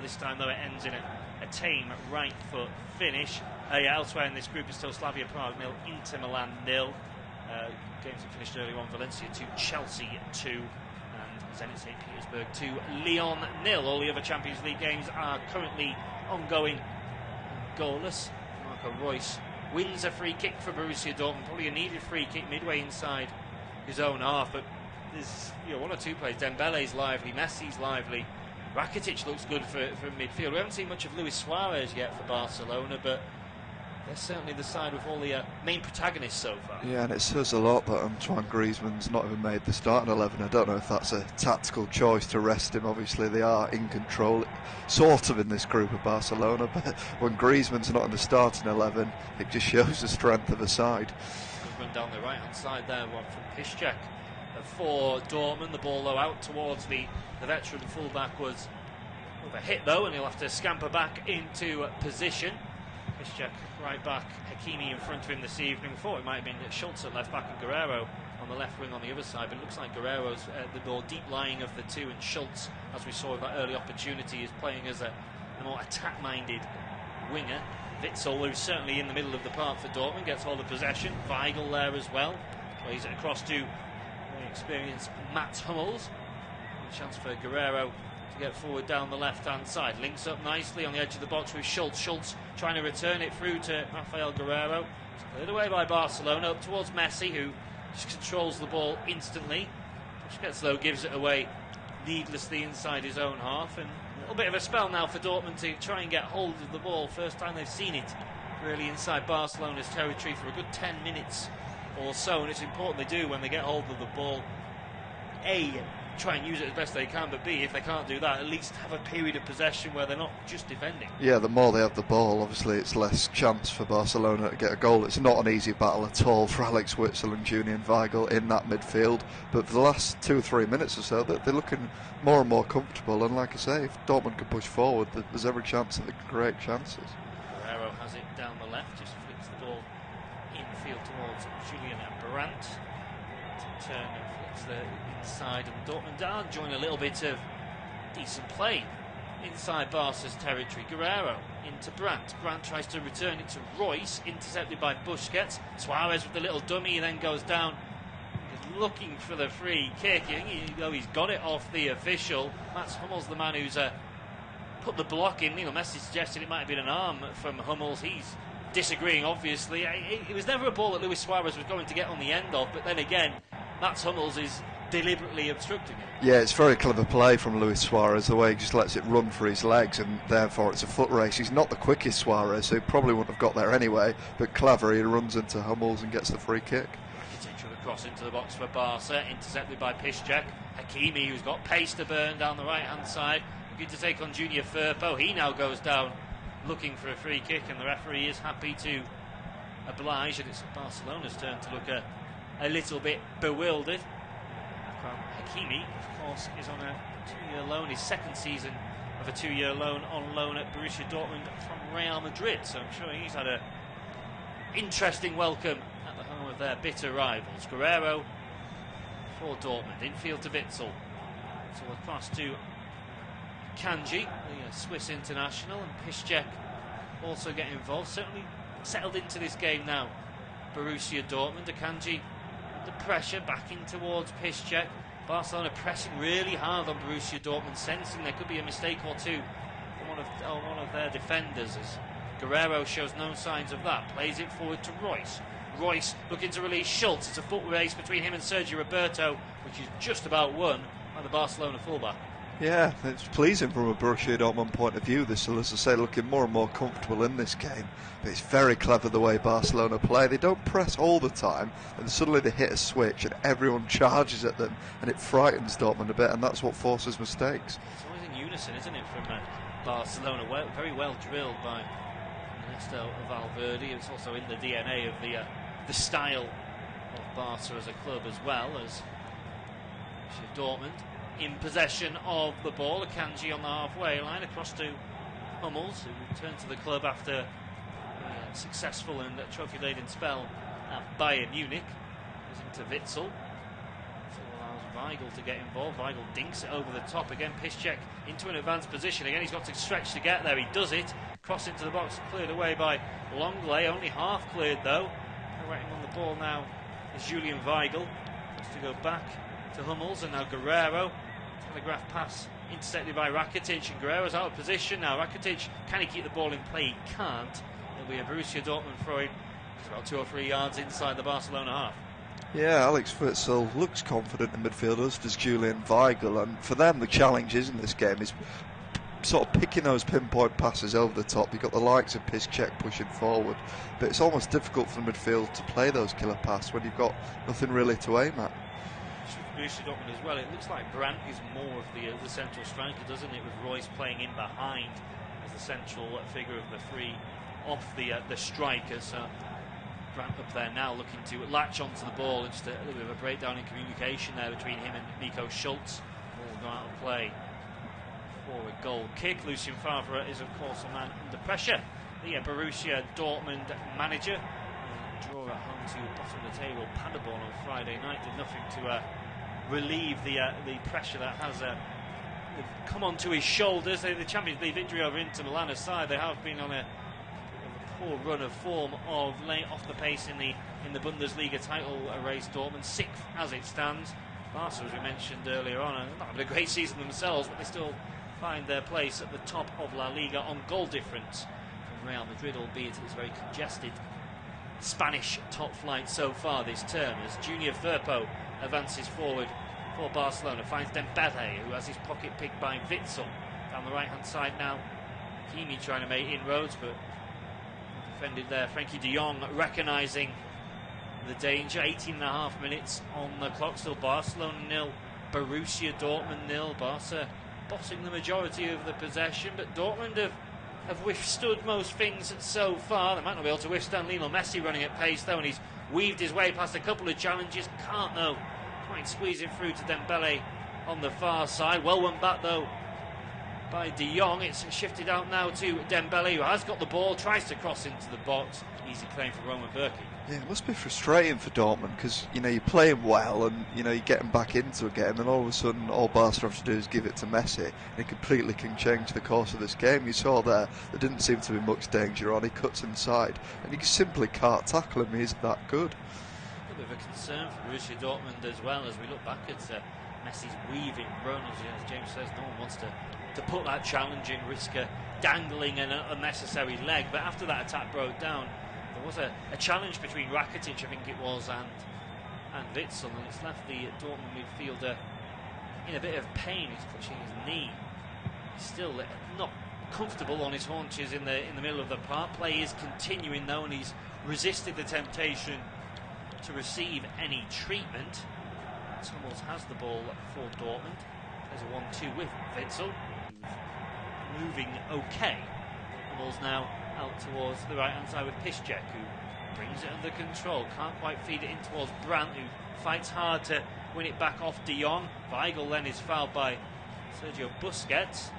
This time, though, it ends in a tame right foot finish. Elsewhere in this group is still Slavia Prague 0, Inter Milan 0. Games that finished earlier on: Valencia 2, Chelsea 2, and Zenit St. Petersburg 2, Lyon 0. All the other Champions League games are currently ongoing, goalless. Marco Reus wins a free kick for Borussia Dortmund, probably a needed free kick midway inside his own half, but there's one or two plays. Dembele's lively, Messi's lively, Rakitic looks good for midfield. We haven't seen much of Luis Suarez yet for Barcelona, but they're certainly the side with all the main protagonists so far. Yeah, and it says a lot that Antoine Griezmann's not even made the starting 11. I don't know if that's a tactical choice to rest him. Obviously, they are in control, sort of, in this group of Barcelona, but when Griezmann's not in the starting 11, it just shows the strength of the side. Good run down the right-hand side there, one from Piszczek for Dortmund. The ball, though, out towards the veteran fullback was a hit, though, and he'll have to scamper back into position. Piszczek right back, Hakimi in front of him this evening. Thought it might have been Schultz at left back and Guerrero on the left wing on the other side, but it looks like Guerrero's the more deep lying of the two, and Schultz, as we saw with that early opportunity, is playing as a more attack-minded winger. Witsel, who's certainly in the middle of the park for Dortmund, gets hold of possession. Weigl there as well, plays it across to very experienced Mats Hummels. A chance for Guerrero to get forward down the left-hand side. Links up nicely on the edge of the box with Schultz. Schultz trying to return it through to Rafael Guerrero. It's cleared away by Barcelona, up towards Messi, who just controls the ball instantly. Busquets, though, gives it away needlessly inside his own half, and a little bit of a spell now for Dortmund to try and get hold of the ball. First time they've seen it really inside Barcelona's territory for a good 10 minutes or so, and it's important they do when they get hold of the ball. A, try and use it as best they can, but B, if they can't do that, at least have a period of possession where they're not just defending. Yeah, the more they have the ball, obviously it's less chance for Barcelona to get a goal. It's not an easy battle at all for Alex Witsel and Julian Weigl in that midfield, but for the last 2 or 3 minutes or so, they're looking more and more comfortable, and like I say, if Dortmund can push forward, there's every chance that they can create chances. Guerrero has it down the left, just flicks the ball infield towards Julian Brandt. To turn and flicks the inside, and Dortmund are enjoying a little bit of decent play inside Barca's territory. Guerrero into Brandt. Brandt tries to return it to Reus, intercepted by Busquets. Suarez with the little dummy, he then goes down. He's looking for the free kick. He's got it off the official. Mats Hummels, the man who's put the block in. Messi suggested it might have been an arm from Hummels. He's disagreeing, obviously. It was never a ball that Luis Suarez was going to get on the end of, but then again, Mats Hummels is deliberately obstructing it. Yeah, it's very clever play from Luis Suarez, the way he just lets it run for his legs, and therefore it's a foot race. He's not the quickest Suarez, so he probably wouldn't have got there anyway, but clever, he runs into Hummels and gets the free kick. Rakitic with a cross into the box for Barca, intercepted by Piszczek. Hakimi, who's got pace to burn down the right-hand side, looking to take on Junior Firpo. He now goes down looking for a free kick, and the referee is happy to oblige, and it's Barcelona's turn to look a little bit bewildered. Hakimi, of course, is on a 2-year loan, his second season of a 2-year loan on loan at Borussia Dortmund from Real Madrid, so I'm sure he's had a interesting welcome at the home of their bitter rivals. Guerrero for Dortmund, infield to Witsel. So across to Kanji, the Swiss international, and Piszczek also getting involved. Certainly settled into this game now, Borussia Dortmund. Kanji under pressure, backing towards Piszczek. Barcelona pressing really hard on Borussia Dortmund, sensing there could be a mistake or two from one of their defenders, as Guerrero shows no signs of that. Plays it forward to Reus. Reus looking to release Schultz. It's a foot race between him and Sergio Roberto, which is just about won by the Barcelona fullback. Yeah, it's pleasing from a Borussia Dortmund point of view. This, as I say, looking more and more comfortable in this game. But it's very clever the way Barcelona play. They don't press all the time, and suddenly they hit a switch and everyone charges at them, and it frightens Dortmund a bit, and that's what forces mistakes. It's always in unison, isn't it, from Barcelona? Very well drilled by Ernesto Valverde. It's also in the DNA of the style of Barca as a club, as well as Dortmund in possession of the ball. Akanji on the halfway line, across to Hummels, who returned to the club after a successful and trophy-laden spell at Bayern Munich. Goes into Witsel. So allows Weigl to get involved. Weigl dinks it over the top again. Piszczek into an advanced position again. He's got to stretch to get there. He does it. Cross into the box, cleared away by Longley. Only half cleared though. Waiting on the ball now is Julian Weigl. Wants to go back to Hummels, and now Guerrero. Telegraph pass intercepted by Rakitic, and Guerrero's out of position now. Rakitic, can he keep the ball in play? He can't. It'll be a Borussia Dortmund throw-in. It's about 2 or 3 yards inside the Barcelona half. Yeah, Alex Witsel looks confident in midfield, as does Julian Weigl, and for them the challenge in this game is sort of picking those pinpoint passes over the top. You've got the likes of Piszczek pushing forward, but it's almost difficult for the midfield to play those killer passes when you've got nothing really to aim at. Borussia Dortmund as well. It looks like Brandt is more of the central striker, doesn't it, with Royce playing in behind as the central figure of the three off the strikers. So Brandt up there now looking to latch onto the ball, and just a little bit of a breakdown in communication there between him and Nico Schultz. Ball gone out of play for a goal kick. Lucien Favre is of course a man under pressure. The Borussia Dortmund manager. Draw at home to bottom of the table Paderborn on Friday night did nothing to relieve the pressure that has come onto his shoulders. The Champions League victory over Inter Milan aside, they have been on a poor run of form of late, off the pace in the Bundesliga title race. Dortmund 6th as it stands. Barca, as we mentioned earlier on, not having a great season themselves, but they still find their place at the top of La Liga on goal difference from Real Madrid, albeit it's very congested Spanish top flight so far this term, as Junior Firpo advances forward for Barcelona, finds Dembele, who has his pocket picked by Witsel. Down the right hand side now, Hakimi trying to make inroads, but defended there. Frankie de Jong recognising the danger. 18.5 minutes on the clock, still Barcelona 0, Borussia Dortmund 0. Barca bossing the majority of the possession, but Dortmund have withstood most things so far. They might not be able to withstand Lionel Messi running at pace though, and he's weaved his way past a couple of challenges. Can't though quite squeeze it through to Dembele on the far side. Well won back though by de Jong. It's shifted out now to Dembele, who has got the ball, tries to cross into the box. Easy claim for Roman Bürki. Yeah, it must be frustrating for Dortmund, because you're playing well and you're getting back into a game, and all of a sudden all Barca have to do is give it to Messi, and it completely can change the course of this game. You saw there didn't seem to be much danger on. He cuts inside and you simply can't tackle him. He's that good. A bit of a concern for Borussia Dortmund as well, as we look back at Messi's weaving run. As James says, no one wants to put that challenge in, risk dangling an unnecessary leg. But after that attack broke down, there was a challenge between Rakitic, I think it was, and Witsel, and it's left the Dortmund midfielder in a bit of pain. He's clutching his knee. He's still not comfortable on his haunches in the middle of the park. Play is continuing though, and he's resisted the temptation to receive any treatment. Hummels has the ball for Dortmund. There's a 1-2 with Witsel, who's moving okay. Hummels now out towards the right hand side with Piszczek, who brings it under control. Can't quite feed it in towards Brandt, who fights hard to win it back off de Jong. Weigl then is fouled by Sergio Busquets, just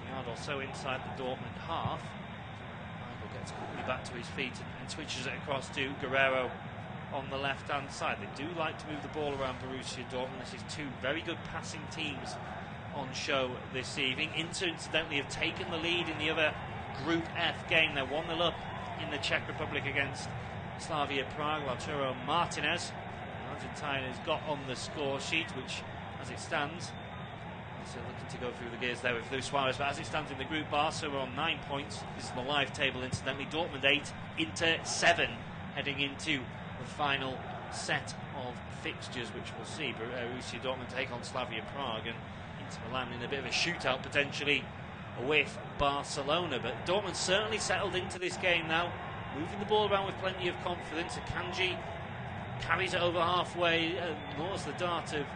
a yard or so inside the Dortmund half. Weigl gets quickly back to his feet and switches it across to Guerrero on the left hand side. They do like to move the ball around Borussia Dortmund. This is two very good passing teams on show this evening. Inter incidentally have taken the lead in the other Group F game. They're 1-0 up in the Czech Republic against Slavia Prague. Lautaro Martinez, Argentine, has got on the score sheet, which as it stands, so looking to go through the gears there with Luis Suarez, but as it stands in the group, Barca are on 9 points. This is the live table incidentally. Dortmund 8, Inter 7, heading into the final set of fixtures, which we'll see. Borussia Dortmund take on Slavia Prague, and Inter Milan in a bit of a shootout potentially with Barcelona. But Dortmund certainly settled into this game now, moving the ball around with plenty of confidence. Akanji carries it over halfway, laws the dart of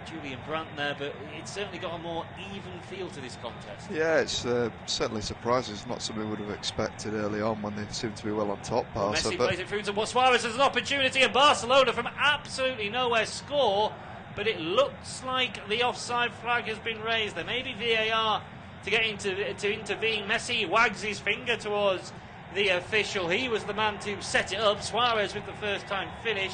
Julian Brandt there, but it's certainly got a more even feel to this contest. Yeah, it's certainly surprising. It's not something we would have expected early on when they seem to be well on top. Barca, Messi plays it through to Suarez. There's an opportunity, and Barcelona from absolutely nowhere score, but it looks like the offside flag has been raised. There may be VAR to get to intervene. Messi wags his finger towards the official. He was the man to set it up. Suarez with the first time finish.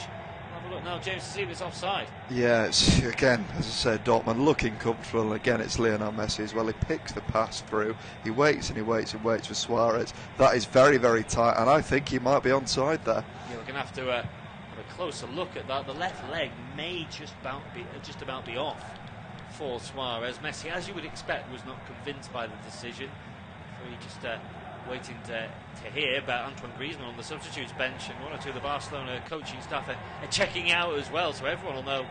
We'll have a But now James to see if it's offside. Yeah, it's, again, as I said, Dortmund looking comfortable. Again, it's Lionel Messi as well. He picks the pass through. He waits and he waits and waits for Suarez. That is very, very tight, and I think he might be onside there. Yeah, we're going to have to have a closer look at that. The left leg may just about be off for Suarez. Messi, as you would expect, was not convinced by the decision. So he just waiting to hear about Antoine Griezmann on the substitutes bench, and one or two of the Barcelona coaching staff are checking out as well, so everyone will know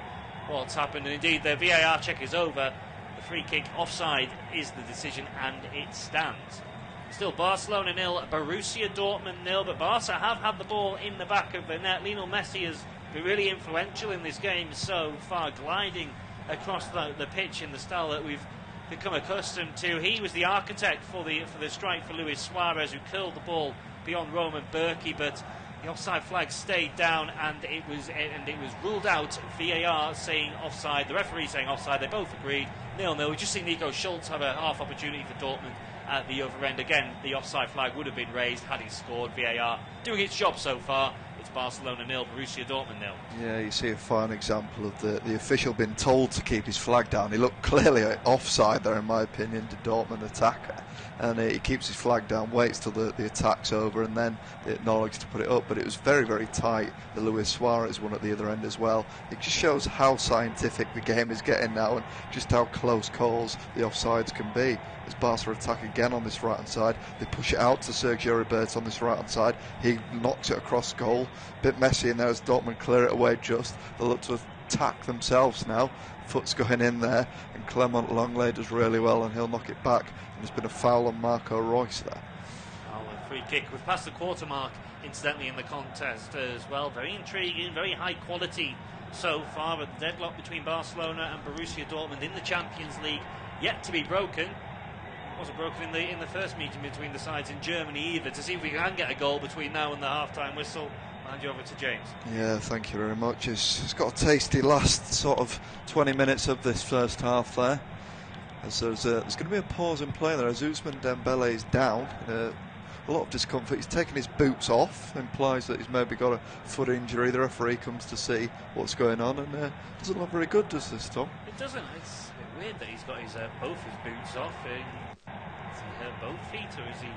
what's happened. And indeed, the VAR check is over. The free kick offside is the decision, and it stands. Still Barcelona 0, Borussia Dortmund 0, but Barca have had the ball in the back of the net. Lionel Messi has been really influential in this game so far, gliding across the pitch in the style that we've become accustomed to. He was the architect for the strike for Luis Suarez, who curled the ball beyond Roman Berkey, but the offside flag stayed down, and it was ruled out. VAR saying offside, the referee saying offside. They both agreed 0-0. We've just seen Nico Schulz have a half opportunity for Dortmund at the other end. Again, the offside flag would have been raised had he scored. VAR doing its job so far. It's Barcelona 0, Borussia Dortmund 0. Yeah, you see a fine example of the official being told to keep his flag down. He looked clearly offside there, in my opinion, to Dortmund attacker. And he keeps his flag down, waits till the attack's over, and then acknowledges to put it up. But it was very, very tight. The Luis Suarez one at the other end as well. It just shows how scientific the game is getting now, and just how close calls the offsides can be. As Barca attack again on this right-hand side, they push it out to Sergio Roberto on this right-hand side. He knocks it across goal. Bit messy in there as Dortmund clear it away just. They look to attack themselves now. Foot's going in there, and Clement Longley does really well, and he'll knock it back. And there's been a foul on Marco Reus there. Oh, a free kick. We've passed the quarter mark, incidentally, in the contest as well. Very intriguing, very high quality so far. But the deadlock between Barcelona and Borussia Dortmund in the Champions League yet to be broken. It wasn't broken in the first meeting between the sides in Germany either. To see if we can get a goal between now and the half-time whistle. I'll hand you over to James. Yeah, thank you very much. It's got a tasty last sort of 20 minutes of this first half there. As there's going to be a pause in play there as Ousmane Dembele is down. A lot of discomfort. He's taken his boots off, implies that he's maybe got a foot injury. The referee comes to see what's going on, and doesn't look very good, does this, Tom? It doesn't. It's a bit weird that he's got both his boots off. Has he hurt both feet, or is he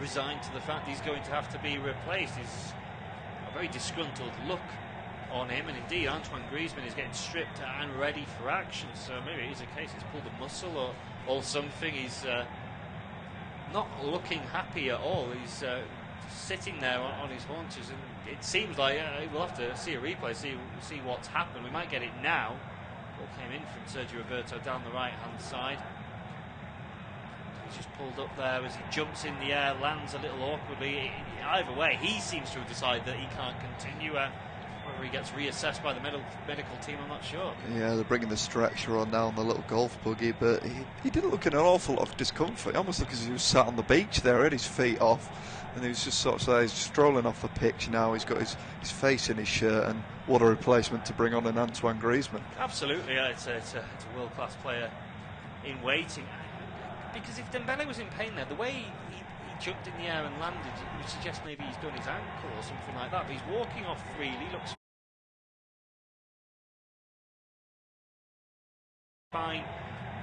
resigned to the fact he's going to have to be replaced? He's a very disgruntled look on him, and indeed Antoine Griezmann is getting stripped and ready for action, so maybe it is a case he's pulled a muscle or something. He's not looking happy at all. He's sitting there on his haunches, and it seems like we'll have to see a replay, see what's happened. We might get it now. Ball came in from Sergio Roberto down the right hand side. He's just pulled up there as he jumps in the air, lands a little awkwardly. Either way, he seems to have decided that he can't continue. Whether he gets reassessed by the medical team, I'm not sure. Yeah, they're bringing the stretcher on now on the little golf buggy, but he didn't look in an awful lot of discomfort. He almost looked as if he was sat on the beach there, had his feet off, and he was just sort of he's strolling off the pitch now. He's got his face in his shirt, and what a replacement to bring on an Antoine Griezmann. Absolutely, yeah, it's a world-class player in waiting. Because if Dembele was in pain there, the way he jumped in the air and landed, it would suggest maybe he's done his ankle or something like that. But he's walking off freely, looks fine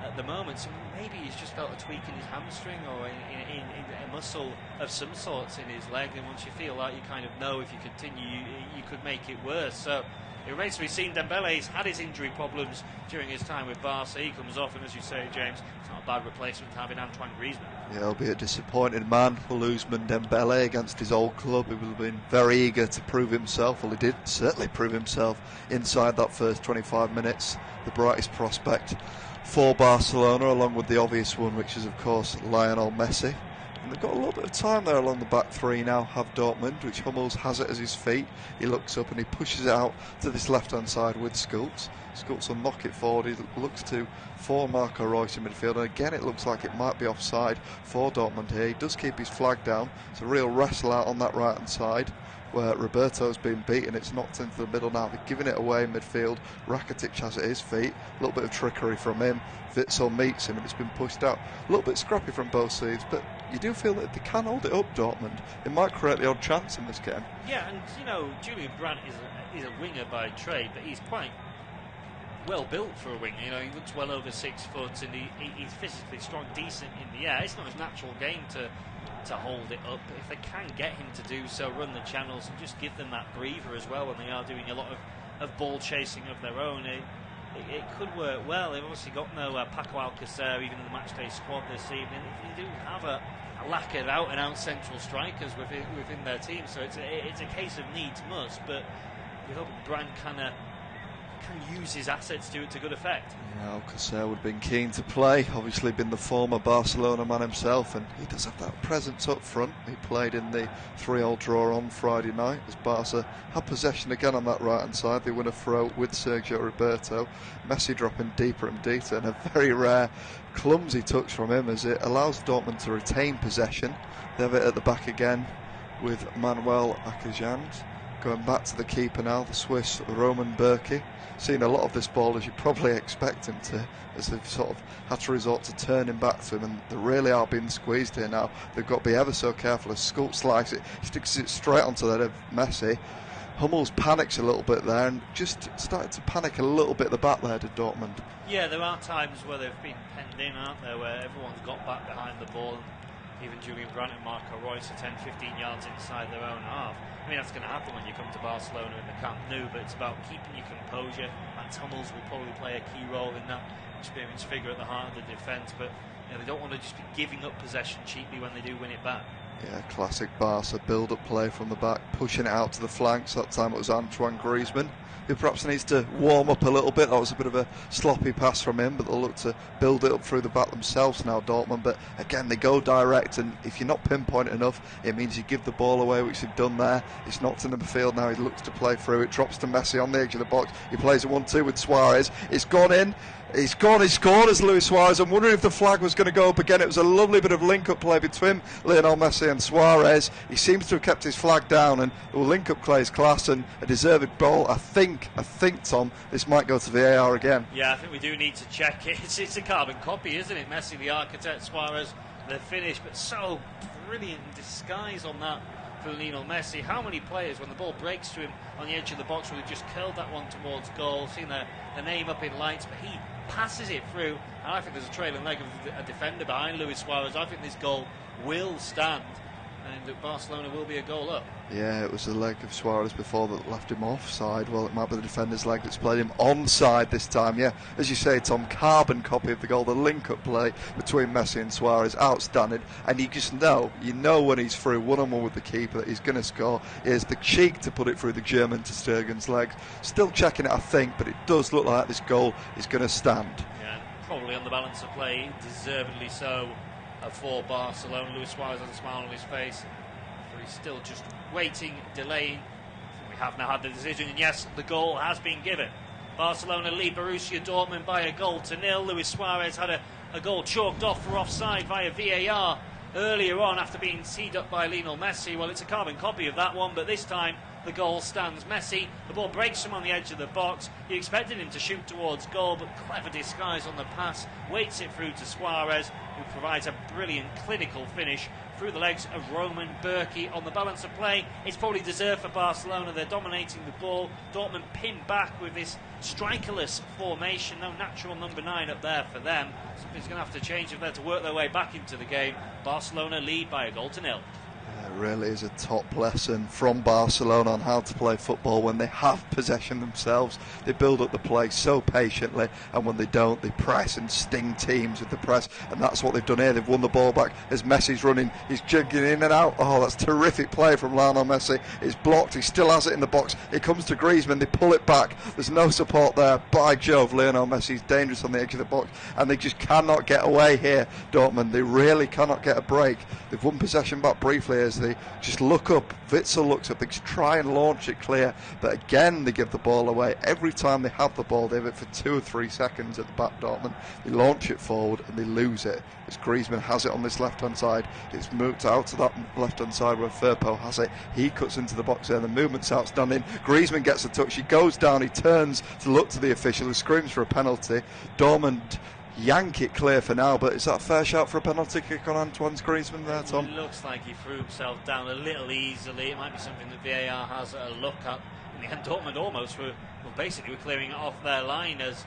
at the moment. So maybe he's just felt a tweak in his hamstring or in a muscle of some sorts in his leg. And once you feel like you kind of know if you continue, you could make it worse. So it remains to be seen. Dembele's had his injury problems during his time with Barca. He comes off, and as you say, James, it's not a bad replacement having Antoine Griezmann. Yeah, he'll be a disappointed man for Ousmane Dembele against his old club. He will have been very eager to prove himself. Well, he did certainly prove himself inside that first 25 minutes. The brightest prospect for Barcelona, along with the obvious one, which is, of course, Lionel Messi. And they've got a little bit of time there along the back three now, have Dortmund, which Hummels has it as his feet. He looks up and he pushes it out to this left-hand side with Schulz. Schulz will knock it forward. He looks for Marco Reus in midfield, and again it looks like it might be offside for Dortmund here. He does keep his flag down. It's a real wrestle out on that right-hand side where Roberto's been beaten. It's knocked into the middle now. They're giving it away in midfield. Rakitic has it at his feet. A little bit of trickery from him. Witsel meets him and it's been pushed out. A little bit scrappy from both sides, but you do feel that they can hold it up, Dortmund. It might create the odd chance in this game. Yeah, and you know, Julian Brandt is he's a winger by trade, but he's quite well built for a winger. You know, he looks well over 6 foot, and he's physically strong, decent in the air. It's not his natural game to hold it up, but if they can get him to do so, run the channels and just give them that breather as well when they are doing a lot of ball chasing of their own, it could work well. They've obviously got no Paco Alcacer even in the matchday squad this evening. They do have a lack of out-and-out central strikers within their team, so it's a case of needs must, but we hope Brand can use his assets to good effect. Yeah, Alcacer would have been keen to play, obviously been the former Barcelona man himself, and he does have that presence up front. He played in the 3-3 draw on Friday night as Barca had possession again on that right hand side. They win a throw with Sergio Roberto, Messi dropping deeper and deeper, and a very rare clumsy touch from him as it allows Dortmund to retain possession. They have it at the back again with Manuel Akajans. Going back to the keeper now, the Swiss Roman Bürki. Seen a lot of this ball, as you probably expect him to, as they've sort of had to resort to turning back to him, and they really are being squeezed here now. They've got to be ever so careful as Sculpt slices it, sticks it straight onto the head of Messi. Hummels panics a little bit there and just started to panic a little bit at the back there to Dortmund. Yeah, there are times where they've been penned in, aren't there, where everyone's got back behind the ball. Even Julian Brandt and Marco Reus are 10-15 yards inside their own half. I mean, that's going to happen when you come to Barcelona in the Camp Nou, but it's about keeping your composure. Matt Hummels will probably play a key role in that, experienced figure at the heart of the defence, but you know, they don't want to just be giving up possession cheaply when they do win it back. Yeah, classic Barca build-up play from the back, pushing it out to the flanks. That time it was Antoine Griezmann, who perhaps needs to warm up a little bit. That was a bit of a sloppy pass from him, but they'll look to build it up through the back themselves now, Dortmund. But again, they go direct, and if you're not pinpoint enough, it means you give the ball away, which they've done there. It's knocked in the midfield now. He looks to play through. It drops to Messi on the edge of the box. He plays a 1-2 with Suarez. It's gone in. He's gone, he scored as Luis Suarez. I'm wondering if the flag was going to go up again. It was a lovely bit of link-up play between Lionel Messi and Suarez. He seems to have kept his flag down, and the link-up play is class and a deserved goal. I think, Tom, this might go to VAR again. Yeah, I think we do need to check it. It's a carbon copy, isn't it? Messi, the architect, Suarez, the finish, but so brilliant disguise on that for Lionel Messi. How many players, when the ball breaks to him on the edge of the box, would have just curled that one towards goal, seen the name up in lights, but he passes it through, and I think there's a trailing leg of a defender behind Luis Suarez. I think this goal will stand, and Barcelona will be a goal up. Yeah, it was the leg of Suarez before that left him offside. Well, it might be the defender's leg that's played him onside this time. Yeah, as you say, Tom, carbon copy of the goal, the link-up play between Messi and Suarez, outstanding. And you just know when he's through one-on-one with the keeper that he's going to score. He has the cheek to put it through the German to Sturgen's legs. Still checking it, I think, but it does look like this goal is going to stand. Yeah, probably on the balance of play, deservedly so for Barcelona. Luis Suarez has a smile on his face. He's still just waiting, delaying. We have now had the decision, and yes, the goal has been given. Barcelona lead Borussia Dortmund by 1-0. Luis Suarez had a goal chalked off for offside via VAR earlier on after being teed up by Lionel Messi. Well, it's a carbon copy of that one, but this time the goal stands. Messi, the ball breaks him on the edge of the box. You expected him to shoot towards goal, but clever disguise on the pass, waits it through to Suarez, who provides a brilliant clinical finish through the legs of Roman Bürki. On the balance of play, it's probably deserved for Barcelona. They're dominating the ball. Dortmund pinned back with this strikerless formation. No natural number 9 up there for them. Something's going to have to change if they're to work their way back into the game. Barcelona lead by 1-0. It really is a top lesson from Barcelona on how to play football. When they have possession themselves, they build up the play so patiently, and when they don't, they press and sting teams with the press, and that's what they've done here. They've won the ball back as Messi's running, he's jigging in and out. Oh, that's terrific play from Lionel Messi. It's blocked, he still has it in the box. It comes to Griezmann, they pull it back, there's no support there. By Jove, Lionel Messi's dangerous on the edge of the box, and they just cannot get away here, Dortmund. They really cannot get a break. They've won possession back briefly as they just look up. Witzel looks up, they try and launch it clear, but again they give the ball away. Every time they have the ball, they have it for 2 or 3 seconds at the back, Dortmund. They launch it forward and they lose it. As Griezmann has it on this left-hand side, it's moved out to that left-hand side where Firpo has it. He cuts into the box there, the movement's outstanding. Griezmann gets a touch, he goes down, he turns to look to the official, who screams for a penalty. Dortmund yank it clear for now, but is that a fair shout for a penalty kick on Antoine Griezmann there, Tom? It looks like he threw himself down a little easily. It might be something that VAR has a look at in the end, Dortmund almost were basically clearing it off their line as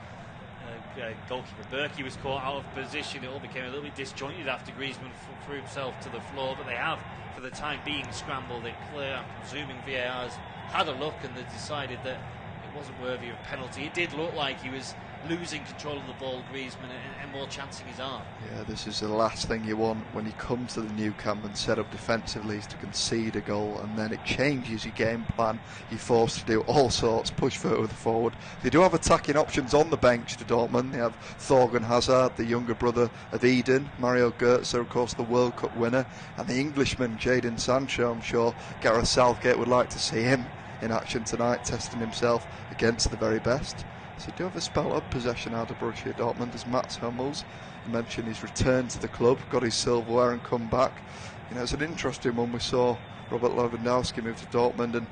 goalkeeper Berkey was caught out of position. It all became a little bit disjointed after Griezmann threw himself to the floor, but they have, for the time being, scrambled it clear. I'm presuming VAR's had a look and they decided that it wasn't worthy of a penalty. It did look like he was losing control of the ball, Griezmann, and more chancing his arm. Yeah, this is the last thing you want when you come to the new camp and set up defensively, is to concede a goal, and then it changes your game plan. You're forced to do all sorts, push further forward. They do have attacking options on the bench to Dortmund. They have Thorgan Hazard, the younger brother of Eden, Mario Götze, of course the World Cup winner, and the Englishman Jadon Sancho. I'm sure Gareth Southgate would like to see him in action tonight, testing himself against the very best. So do have a spell of possession out of Borussia Dortmund as Mats Hummels mentioned his return to the club, got his silverware and come back. You know, it's an interesting one. We saw Robert Lewandowski move to Dortmund and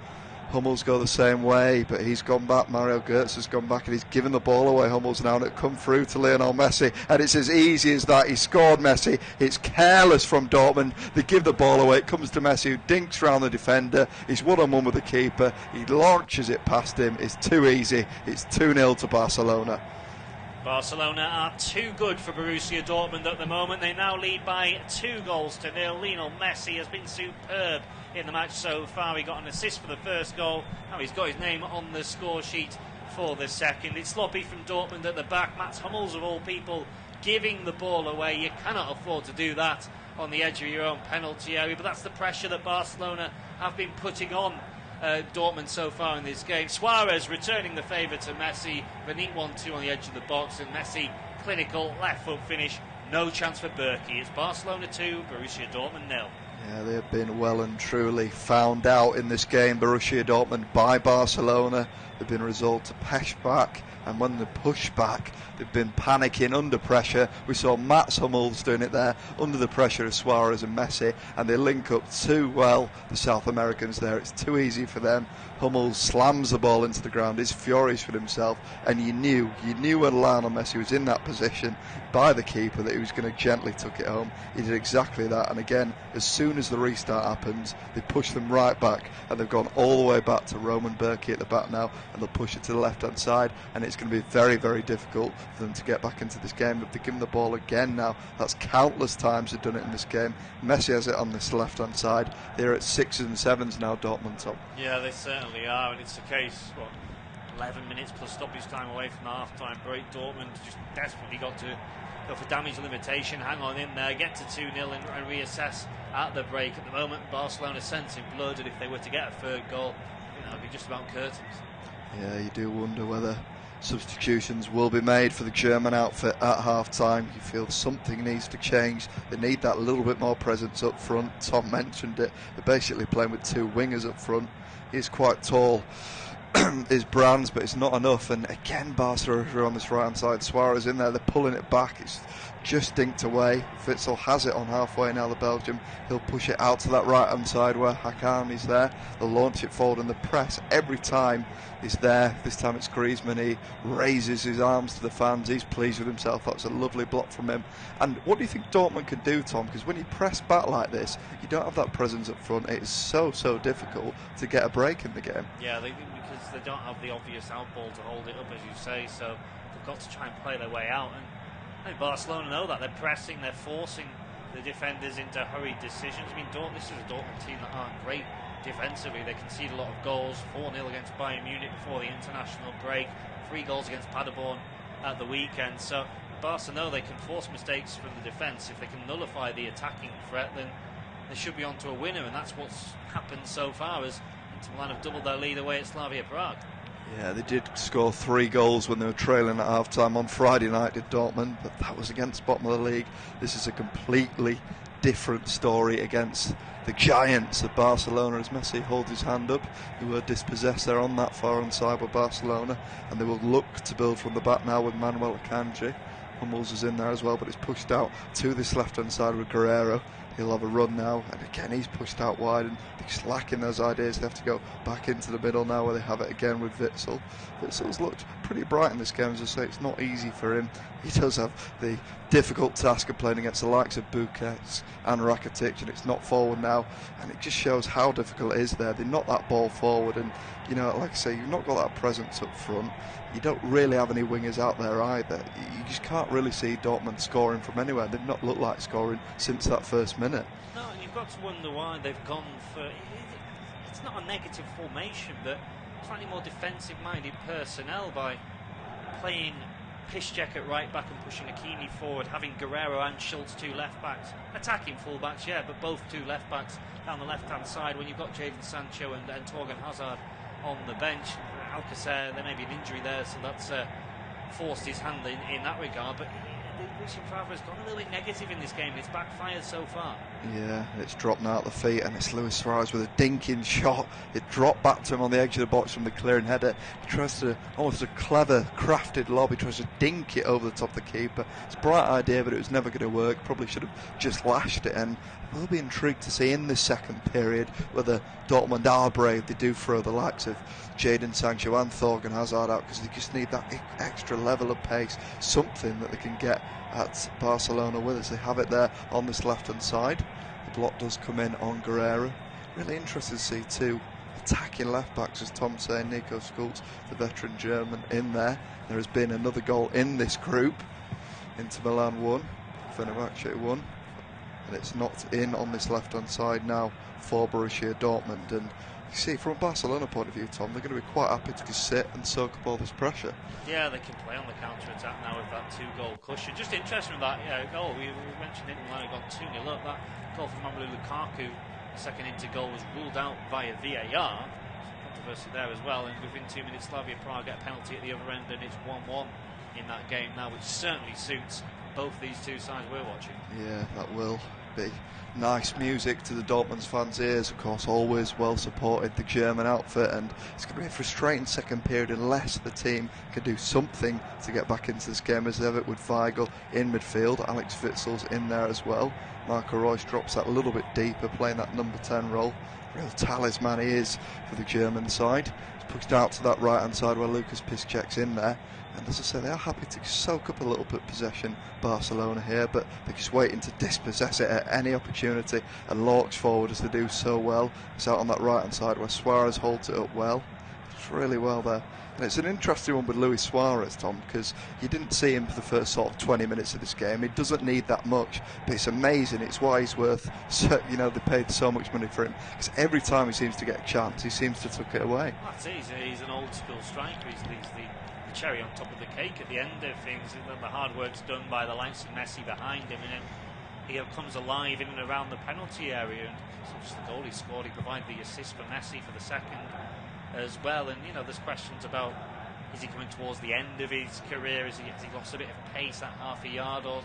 Hummels go the same way, but he's gone back. Mario Götze has gone back and he's given the ball away, Hummels now, and it come through to Lionel Messi, and it's as easy as that. He scored, Messi. It's careless from Dortmund. They give the ball away. It comes to Messi, who dinks round the defender. He's one-on-one with the keeper. He launches it past him. It's too easy. It's 2-0 to Barcelona. Barcelona are too good for Borussia Dortmund at the moment. They now lead by 2-0. Lionel Messi has been superb in the match so far. He got an assist for the first goal. Now he's got his name on the score sheet for the second. It's sloppy from Dortmund at the back. Mats Hummels, of all people, giving the ball away. You cannot afford to do that on the edge of your own penalty area, but that's the pressure that Barcelona have been putting on Dortmund so far in this game. Suarez returning the favour to Messi. A neat 1-2 on the edge of the box, and Messi, clinical left foot finish. No chance for Berkey. It's Barcelona 2, Borussia Dortmund 0. Yeah, they have been well and truly found out in this game, Borussia Dortmund, by Barcelona. They've been resolved to push back, and when they push back, they've been panicking under pressure. We saw Mats Hummels doing it there, under the pressure of Suarez and Messi, and they link up too well, the South Americans there. It's too easy for them. Hummels slams the ball into the ground, is furious with himself, and you knew when Lionel Messi was in that position by the keeper that he was going to gently tuck it home. He did exactly that, and again, as soon as the restart happens, they push them right back, and they've gone all the way back to Roman Berkey at the back now, and they'll push it to the left-hand side, and it's going to be very, very difficult for them to get back into this game. If they give them the ball again now, that's countless times they've done it in this game. Messi has it on this left-hand side. They're at 6s and 7s now, Dortmund, Tom. Yeah, they certainly are, and it's the case, 11 minutes plus stoppage time away from the half-time break. Dortmund just desperately got to go for damage limitation, hang on in there, get to 2-0 and reassess at the break. At the moment, Barcelona sensing blood, and if they were to get a third goal, it'd be just about curtains. Yeah, you do wonder whether substitutions will be made for the German outfit at half-time. You feel something needs to change. They need that little bit more presence up front. Tom mentioned it. They're basically playing with two wingers up front. He's quite tall, is Brands, but it's not enough. And again, Barcelona are on this right-hand side. Suarez in there. They're pulling it back. It's just dinked away. Witsel has it on halfway now, the Belgium. He'll push it out to that right-hand side where Hakami's there. They'll launch it forward, and the press every time is there. This time it's Griezmann. He raises his arms to the fans. He's pleased with himself. That's a lovely block from him. And what do you think Dortmund can do, Tom? Because when you press back like this, you don't have that presence up front. It is so difficult to get a break in the game. Yeah, because they don't have the obvious outball to hold it up, as you say, so they've got to try and play their way out. And I think Barcelona know that. They're pressing, they're forcing the defenders into hurried decisions. I mean, this is a Dortmund team that aren't great defensively. They concede a lot of goals. 4-0 against Bayern Munich before the international break. 3 goals against Paderborn at the weekend. So Barcelona, they can force mistakes from the defence. If they can nullify the attacking threat, then they should be on to a winner, and that's what's happened so far, as Inter Milan have doubled their lead away at Slavia Prague. Yeah, they did score 3 goals when they were trailing at half-time on Friday night, did Dortmund, but that was against bottom of the league. This is a completely different story against the giants of Barcelona, as Messi holds his hand up. Who were dispossessed there on that far side with Barcelona, and they will look to build from the back now with Manuel Akanji. Hummels is in there as well, but it's pushed out to this left-hand side with Guerrero. He'll have a run now, and again he's pushed out wide, and they're just lacking those ideas. They have to go back into the middle now, where they have it again with Witsel. Witsel's looked pretty bright in this game, as I say. It's not easy for him. He does have the difficult task of playing against the likes of Busquets and Rakitic, and it's not forward now, and it just shows how difficult it is there. They knock that ball forward, and you know, like I say, you've not got that presence up front. You don't really have any wingers out there either. You just can't really see Dortmund scoring from anywhere. They've not looked like scoring since that first minute. No, and you've got to wonder why they've gone for... It's not a negative formation, but slightly more defensive-minded personnel by playing Piszczek at right back and pushing Hakimi forward, having Guerrero and Schultz two left backs, attacking full backs, yeah, but both two left backs down the left hand side when you've got Jadon Sancho and Torgan Hazard on the bench. Alcacer, there may be an injury there, so that's forced his hand in that regard, but Lucien Favre has gone a little bit negative in this game. It's backfired so far. Yeah, it's dropped now at the feet, and it's Luis Suarez with a dinking shot. It dropped back to him on the edge of the box from the clearing header. He tries to, almost a clever, crafted lob, he tries to dink it over the top of the keeper. It's a bright idea, but it was never going to work. Probably should have just lashed it, and we'll be intrigued to see in this second period whether Dortmund are brave. They do throw the likes of Jadon Sancho and Thorgan Hazard out, because they just need that extra level of pace, something that they can get at Barcelona with us. They have it there on this left hand side. The block does come in on Guerrero. Really interested to see two attacking left backs, as Tom's saying. Nico Schultz, the veteran German, in there. There has been another goal in this group. Inter Milan 1, Fenerbahce 1, and it's not in on this left hand side now for Borussia Dortmund. And you see, from a Barcelona point of view, Tom, they're going to be quite happy to just sit and soak up all this pressure. Yeah, they can play on the counter-attack now with that 2-goal cushion. Just interesting with that goal. We mentioned it when it got 2-0 up. That goal from Romelu Lukaku, the second Inter goal, was ruled out via VAR. Controversy there as well. And within 2 minutes, Slavia Prague get a penalty at the other end, and it's 1-1 in that game now, which certainly suits both these two sides we're watching. Yeah, that will be nice music to the Dortmund fans' ears. Of course, always well supported, the German outfit, and it's going to be a frustrating second period unless the team can do something to get back into this game, as ever with Weigl in midfield. Alex Witsel's in there as well. Marco Reus drops that a little bit deeper, playing that number 10 role. Real talisman he is for the German side. He's pushed out to that right hand side where Lucas Piszczek's in there. And as I say, they are happy to soak up a little bit of possession, Barcelona here, but they're just waiting to dispossess it at any opportunity, and launch forward as they do so well. It's out on that right hand side where Suarez holds it up well. It's really well there. And it's an interesting one with Luis Suarez, Tom, because you didn't see him for the first sort of 20 minutes of this game. He doesn't need that much, but it's amazing. It's why he's worth, you know, they paid so much money for him, because every time he seems to get a chance, he seems to tuck it away. That's it. He's an old school striker. He's the cherry on top of the cake at the end of things, and then the hard work's done by the likes of Messi behind him, and then he comes alive in and around the penalty area, and it's not just the goal he scored, he provided the assist for Messi for the second as well. And you know, there's questions about, is he coming towards the end of his career, has he lost a bit of pace, that half a yard or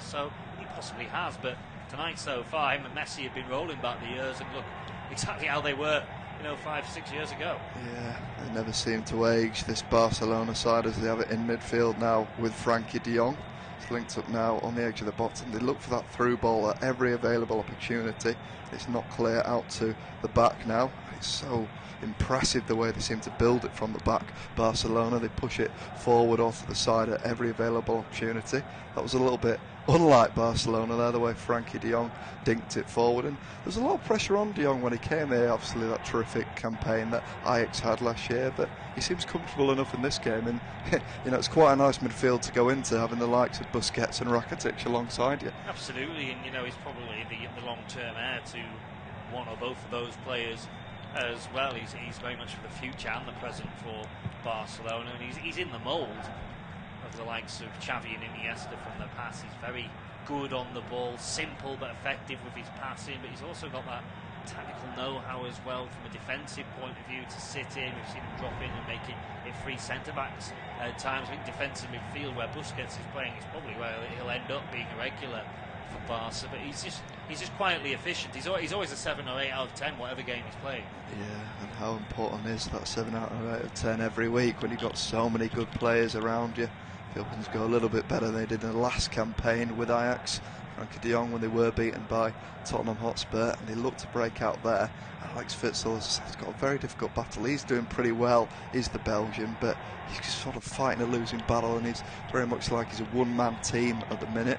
so? He possibly has, but tonight so far him and Messi have been rolling back the years and look exactly how they were, you know, 5-6 years ago. Yeah, they never seem to age, this Barcelona side, as they have it in midfield now with Frankie de Jong. It's linked up now on the edge of the box, and they look for that through ball at every available opportunity. It's not clear out to the back now. It's so impressive the way they seem to build it from the back. Barcelona, they push it forward off to the side at every available opportunity. That was a little bit unlike Barcelona there, the way Frankie de Jong dinked it forward, and there's a lot of pressure on de Jong when he came here. Obviously that terrific campaign that Ajax had last year, but he seems comfortable enough in this game, and you know, it's quite a nice midfield to go into, having the likes of Busquets and Rakitic alongside you. Absolutely, and you know, he's probably the long-term heir to one or both of those players as well. He's very much for the future and the present for Barcelona, and he's in the mould of the likes of Xavi and Iniesta from the past. He's very good on the ball, simple but effective with his passing, but he's also got that tactical know-how as well from a defensive point of view to sit in. We've seen him drop in and make it free centre-backs at times. I think defensive midfield where Busquets is playing is probably where he'll end up being a regular for Barca, but he's just quietly efficient. He's always a 7 or 8 out of 10 whatever game he's playing. Yeah, and how important is that 7 out of 8 of 10 every week when you've got so many good players around you? Feel things go a little bit better than they did in the last campaign with Ajax. Frankie de Jong when they were beaten by Tottenham Hotspur, and they looked to break out there. Alex Witsel has got a very difficult battle. He's doing pretty well, is the Belgian, but he's just sort of fighting a losing battle, and he's very much like he's a one-man team at the minute.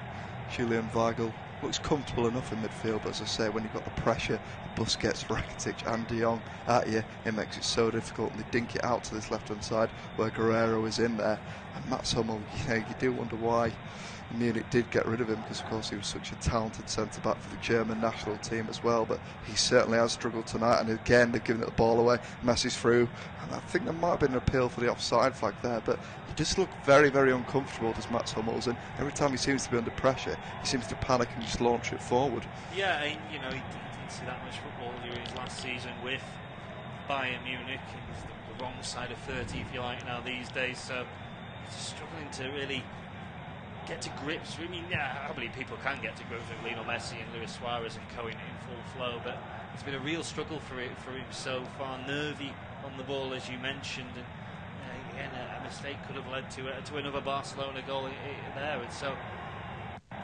Julian Weigl looks comfortable enough in midfield, but as I say, when you've got the pressure of Busquets, Rakitic and de Jong at you, it makes it so difficult, and they dink it out to this left-hand side where Guerrero is in there. And Mats Hummel, you do wonder why Munich did get rid of him, because of course he was such a talented centre-back for the German national team as well, but he certainly has struggled tonight, and again they've given it the ball away, messes through, and I think there might have been an appeal for the offside flag there, but he just looked very, very uncomfortable, does Mats Hummels, and every time he seems to be under pressure he seems to panic and just launch it forward. Yeah, and he didn't see that much football during his last season with Bayern Munich. He's the wrong side of 30, if you like, now these days, so he's just struggling to really get to grips. I mean, yeah, I believe people can get to grips with Lionel Messi and Luis Suarez and Cohen in full flow, but it's been a real struggle for him so far. Nervy on the ball, as you mentioned, and again, a mistake could have led to another Barcelona goal there, and so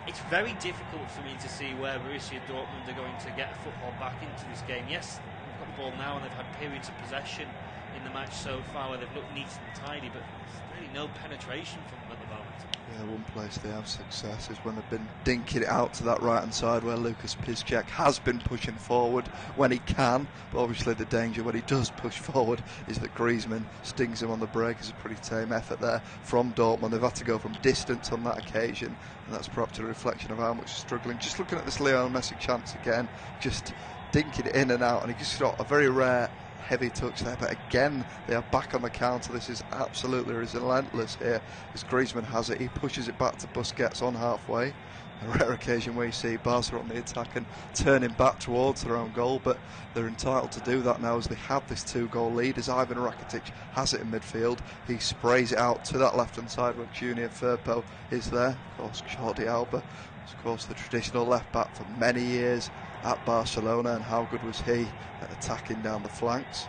it's very difficult for me to see where Borussia Dortmund are going to get football back into this game. Yes, they've got the ball now and they've had periods of possession in the match so far where they've looked neat and tidy, but there's really no penetration from them at the moment. Yeah, one place they have success is when they've been dinking it out to that right hand side where Lucas Piszczek has been pushing forward when he can, but obviously the danger when he does push forward is that Griezmann stings him on the break. It's a pretty tame effort there from Dortmund. They've had to go from distance on that occasion, and that's perhaps a reflection of how much struggling. Just looking at this Lionel Messi chance again, just dinking it in and out, and he just got a very rare heavy touch there, but again they are back on the counter. This is absolutely relentless here as Griezmann has it. He pushes it back to Busquets on halfway, a rare occasion where you see Barca on the attack and turning back towards their own goal, but they're entitled to do that now as they have this 2-goal lead. As Ivan Rakitic has it in midfield, he sprays it out to that left hand side where Junior Firpo is there. Of course, Jordi Alba, of course the traditional left back for many years at Barcelona, and how good was he at attacking down the flanks.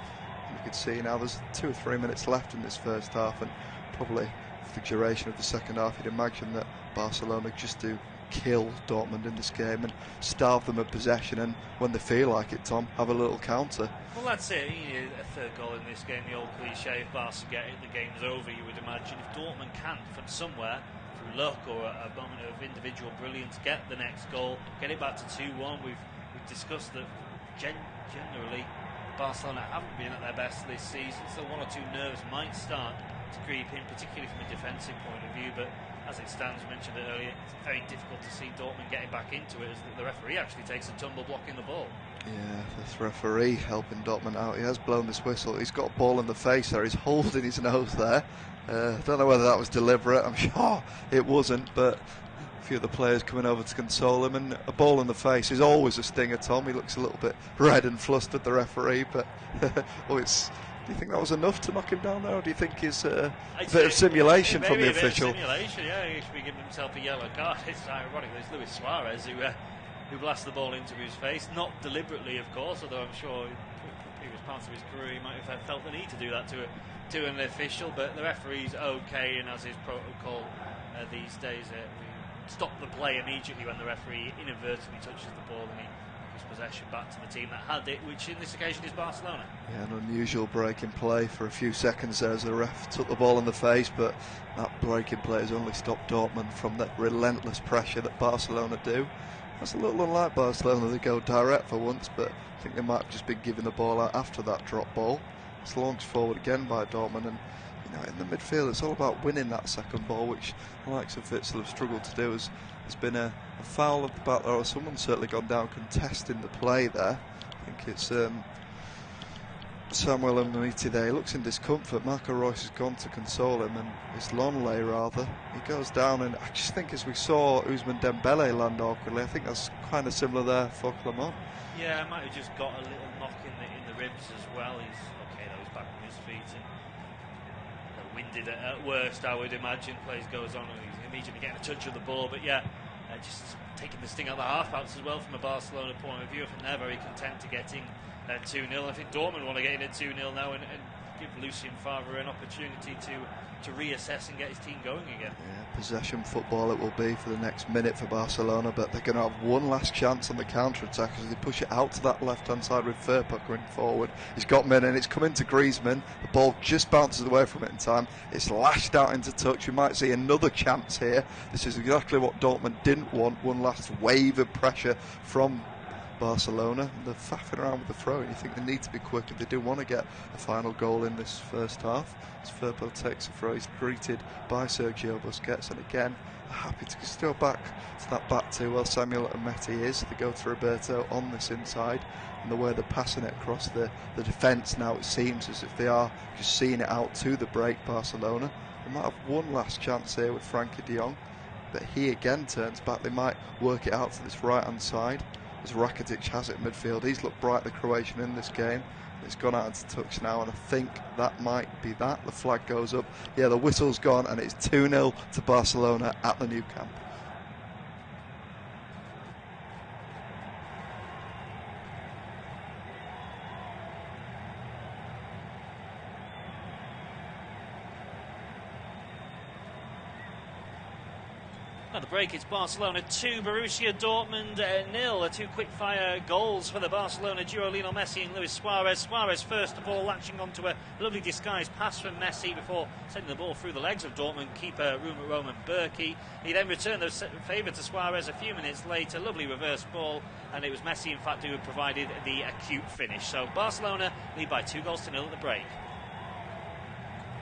And you can see now there's 2 or 3 minutes left in this first half, and probably for the duration of the second half you'd imagine that Barcelona just do kill Dortmund in this game and starve them of possession, and when they feel like it, Tom, have a little counter. Well, that's it. You know, a third goal in this game, the old cliche, if Barca get it, the game's over, you would imagine. If Dortmund can, from somewhere, through luck or a moment of individual brilliance, get the next goal, get it back to 2-1. We've discussed that generally Barcelona haven't been at their best this season, so 1 or 2 nerves might start to creep in, particularly from a defensive point of view, but as it stands, mentioned it earlier, it's very difficult to see Dortmund getting back into it as the referee actually takes a tumble blocking the ball. Yeah, this referee helping Dortmund out. He has blown this whistle. He's got a ball in the face there. He's holding his nose there. Don't know whether that was deliberate. I'm sure it wasn't, but a few of the players coming over to console him, and a ball in the face is always a stinger, Tom. He looks a little bit red and flustered, the referee, but do you think that was enough to knock him down there, or do you think it's a bit of simulation from the official? Simulation, yeah. He should be giving himself a yellow card. It's ironic. There's Luis Suarez who blasts the ball into his face, not deliberately, of course, although I'm sure in previous parts of his career he might have felt the need to do that to an official, but the referee's okay, and as his protocol these days, we stop the play immediately when the referee inadvertently touches the ball and he gives possession back to the team that had it, which in this occasion is Barcelona. Yeah, an unusual break in play for a few seconds there as the ref took the ball in the face, but that break in play has only stopped Dortmund from that relentless pressure that Barcelona do. That's a little unlike Barcelona. They go direct for once, but I think they might have just been giving the ball out after that drop ball. It's launched forward again by Dortmund, and in the midfield it's all about winning that second ball, which the likes of Witsel have struggled to do. There's been a foul of the back there, or someone's certainly gone down contesting the play there. I think it's Samuel Umtiti there. He looks in discomfort. Marco Reus has gone to console him, and it's Lonley rather. He goes down, and I just think as we saw Ousmane Dembele land awkwardly, I think that's kind of similar there for Clement. Yeah, might have just got a little knock in the ribs as well. He's okay though, he's back on his feet and winded at worst, I would imagine. Plays goes on and he's immediately getting a touch of the ball, but yeah, just taking the sting out of the half-backs as well from a Barcelona point of view. I think they're very content to get in 2-0. I think Dortmund want to get in at 2-0 now and give Lucien Favre an opportunity to reassess and get his team going again. Yeah, possession football it will be for the next minute for Barcelona, but they're going to have one last chance on the counter-attack as they push it out to that left-hand side with Fer puckering forward. He's got men and it's coming to Griezmann. The ball just bounces away from it in time. It's lashed out into touch. We might see another chance here. This is exactly what Dortmund didn't want. One last wave of pressure from Barcelona. They're faffing around with the throw, and you think they need to be quick if they do want to get a final goal in this first half. As Firpo takes the throw, he's greeted by Sergio Busquets, and again happy to still back to that back two where Samuel and Messi is. They go to Roberto on this inside, and the way they're passing it across the defence now, it seems as if they are just seeing it out to the break. Barcelona, they might have one last chance here with Frankie de Jong, but he again turns back. They might work it out to this right hand side as Rakitic has it midfield. He's looked bright, the Croatian, in this game. It's gone out into touch now, and I think that might be that. The flag goes up. Yeah, the whistle's gone, and it's 2-0 to Barcelona at the Nou Camp. At the break, it's Barcelona 2, Borussia Dortmund 0. Two quick-fire goals for the Barcelona duo, Lionel Messi and Luis Suarez. Suarez first of all latching onto a lovely disguised pass from Messi before sending the ball through the legs of Dortmund keeper Roman Bürki. He then returned the favour to Suarez a few minutes later. Lovely reverse ball, and it was Messi, in fact, who had provided the acute finish. So Barcelona lead by 2-0 at the break.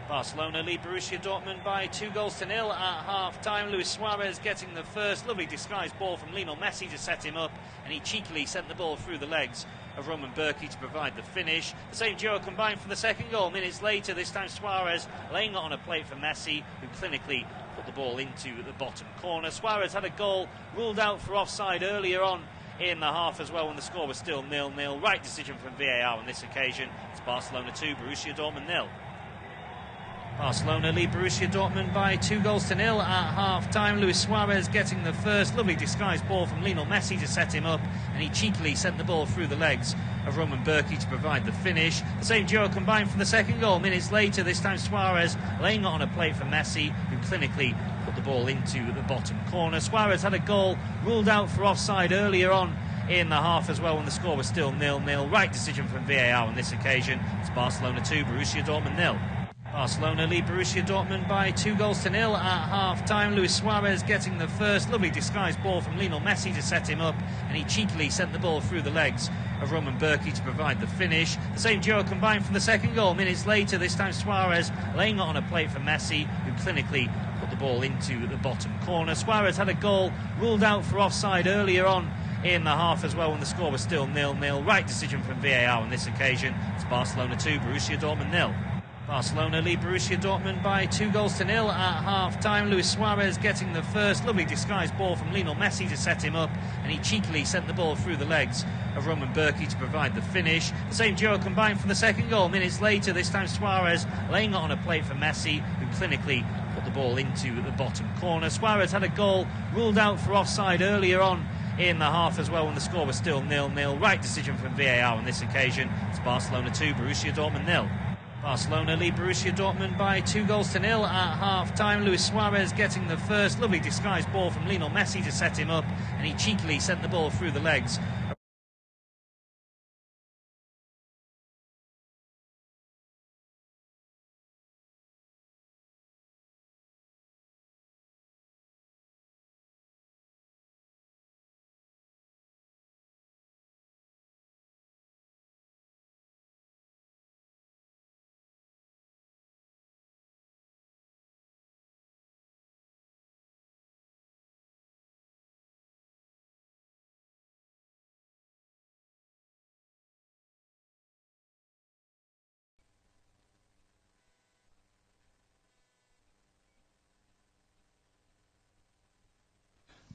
Barcelona lead Borussia Dortmund by 2-0 at half-time. Luis Suarez getting the first. Lovely disguised ball from Lionel Messi to set him up, and he cheekily sent the ball through the legs of Roman Bürki to provide the finish. The same duo combined for the second goal. Minutes later, this time Suarez laying it on a plate for Messi, who clinically put the ball into the bottom corner. Suarez had a goal ruled out for offside earlier on in the half as well when the score was still 0-0. Right decision from VAR on this occasion. It's Barcelona 2, Borussia Dortmund 0. Barcelona lead Borussia Dortmund by 2-0 at half-time. Luis Suarez getting the first. Lovely disguised ball from Lionel Messi to set him up, and he cheekily sent the ball through the legs of Roman Bürki to provide the finish. The same duo combined for the second goal. Minutes later, this time Suarez laying it on a plate for Messi, who clinically put the ball into the bottom corner. Suarez had a goal ruled out for offside earlier on in the half as well when the score was still 0-0. Right decision from VAR on this occasion. It's Barcelona 2, Borussia Dortmund 0. Barcelona lead Borussia Dortmund by 2-0 at half-time. Luis Suarez getting the first. Lovely disguised ball from Lionel Messi to set him up, and he cheekily sent the ball through the legs of Roman Bürki to provide the finish. The same duo combined for the second goal. Minutes later, this time Suarez laying it on a plate for Messi, who clinically put the ball into the bottom corner. Suarez had a goal ruled out for offside earlier on in the half as well when the score was still 0-0. Right decision from VAR on this occasion. It's Barcelona 2, Borussia Dortmund 0. Barcelona lead Borussia Dortmund by 2-0 at half-time. Luis Suarez getting the first. Lovely disguised ball from Lionel Messi to set him up, and he cheekily sent the ball through the legs of Roman Bürki to provide the finish. The same duo combined for the second goal. Minutes later, this time Suarez laying it on a plate for Messi, who clinically put the ball into the bottom corner. Suarez had a goal ruled out for offside earlier on in the half as well when the score was still 0-0. Right decision from VAR on this occasion. It's Barcelona 2, Borussia Dortmund 0. Barcelona lead Borussia Dortmund by 2-0 at half-time. Luis Suarez getting the first. Lovely disguised ball from Lionel Messi to set him up, and he cheekily sent the ball through the legs.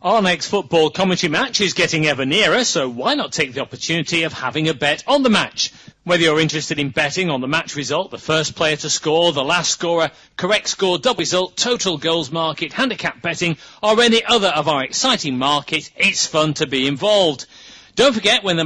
Our next football commentary match is getting ever nearer, so why not take the opportunity of having a bet on the match? Whether you're interested in betting on the match result, the first player to score, the last scorer, correct score, double result, total goals market, handicap betting, or any other of our exciting markets, it's fun to be involved. Don't forget, when the